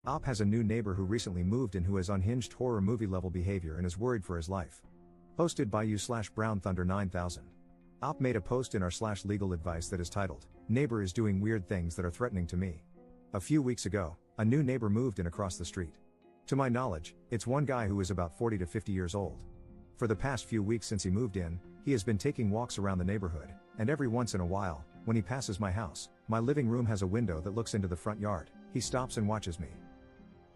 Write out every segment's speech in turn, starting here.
Op has a new neighbor who recently moved in who has unhinged horror movie level behavior and is worried for his life. Posted by u/Brown Thunder 9000. Op made a post in our /legal advice that is titled, "Neighbor is doing weird things that are threatening to me." A few weeks ago, a new neighbor moved in across the street. To my knowledge, it's one guy who is about 40 to 50 years old. For the past few weeks since he moved in, he has been taking walks around the neighborhood, and every once in a while, when he passes my house, my living room has a window that looks into the front yard, he stops and watches me.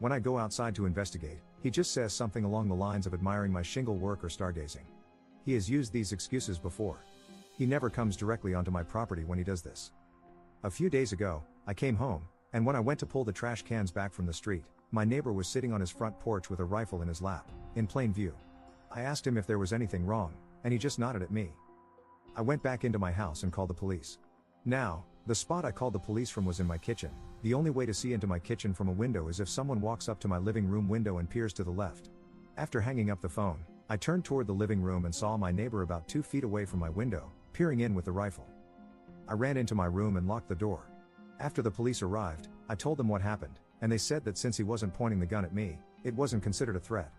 When I go outside to investigate, he just says something along the lines of admiring my shingle work or stargazing. He has used these excuses before. He never comes directly onto my property when he does this. A few days ago, I came home, and when I went to pull the trash cans back from the street, my neighbor was sitting on his front porch with a rifle in his lap, in plain view. I asked him if there was anything wrong, and he just nodded at me. I went back into my house and called the police. Now, the spot I called the police from was in my kitchen. The only way to see into my kitchen from a window is if someone walks up to my living room window and peers to the left. After hanging up the phone, I turned toward the living room and saw my neighbor about 2 feet away from my window, peering in with the rifle. I ran into my room and locked the door. After the police arrived, I told them what happened, and they said that since he wasn't pointing the gun at me, it wasn't considered a threat.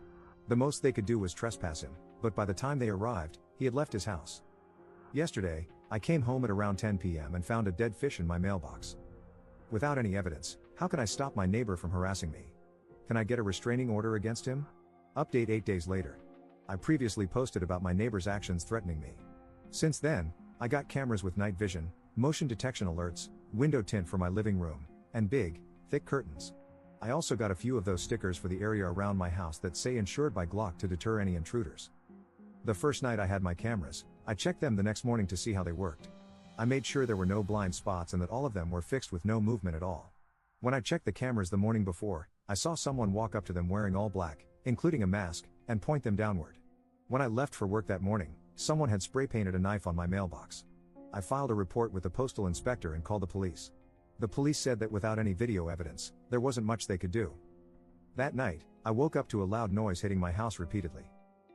The most they could do was trespass him, but by the time they arrived, he had left his house. Yesterday, I came home at around 10 p.m. and found a dead fish in my mailbox. Without any evidence, how can I stop my neighbor from harassing me? Can I get a restraining order against him? Update 8 days later. I previously posted about my neighbor's actions threatening me. Since then, I got cameras with night vision, motion detection alerts, window tint for my living room, and big, thick curtains. I also got a few of those stickers for the area around my house that say insured by Glock to deter any intruders. The first night I had my cameras, I checked them the next morning to see how they worked. I made sure there were no blind spots and that all of them were fixed with no movement at all. When I checked the cameras the morning before, I saw someone walk up to them wearing all black, including a mask, and point them downward. When I left for work that morning, someone had spray painted a knife on my mailbox. I filed a report with the postal inspector and called the police. The police said that without any video evidence, there wasn't much they could do. That night, I woke up to a loud noise hitting my house repeatedly.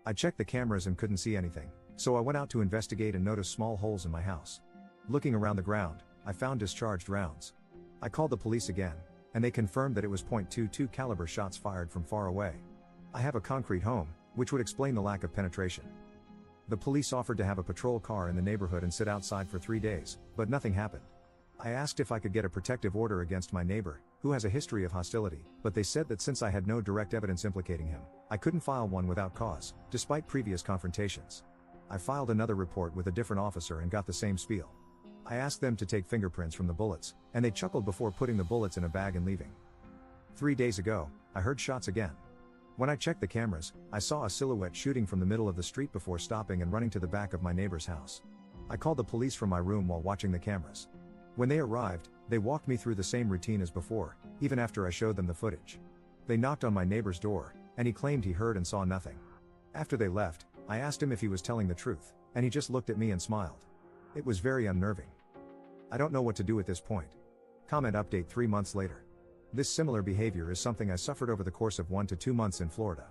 I checked the cameras and couldn't see anything, so I went out to investigate and noticed small holes in my house. Looking around the ground, I found discharged rounds. I called the police again, and they confirmed that it was .22 caliber shots fired from far away. I have a concrete home, which would explain the lack of penetration. The police offered to have a patrol car in the neighborhood and sit outside for 3 days, but nothing happened. I asked if I could get a protective order against my neighbor, who has a history of hostility, but they said that since I had no direct evidence implicating him, I couldn't file one without cause, despite previous confrontations. I filed another report with a different officer and got the same spiel. I asked them to take fingerprints from the bullets, and they chuckled before putting the bullets in a bag and leaving. 3 days ago, I heard shots again. When I checked the cameras, I saw a silhouette shooting from the middle of the street before stopping and running to the back of my neighbor's house. I called the police from my room while watching the cameras. When they arrived, they walked me through the same routine as before, even after I showed them the footage. They knocked on my neighbor's door, and he claimed he heard and saw nothing. After they left, I asked him if he was telling the truth, and he just looked at me and smiled. It was very unnerving. I don't know what to do at this point. Comment update 3 months later. This similar behavior is something I suffered over the course of 1 to 2 months in Florida.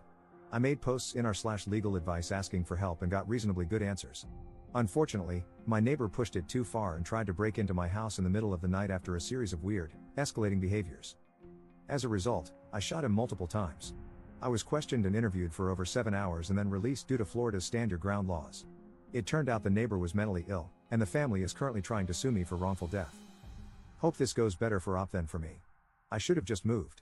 I made posts in our /legal advice asking for help and got reasonably good answers. Unfortunately, my neighbor pushed it too far and tried to break into my house in the middle of the night after a series of weird, escalating behaviors. As a result, I shot him multiple times. I was questioned and interviewed for over 7 hours and then released due to Florida's stand your ground laws. It turned out the neighbor was mentally ill, and the family is currently trying to sue me for wrongful death. Hope this goes better for Op than for me. I should have just moved.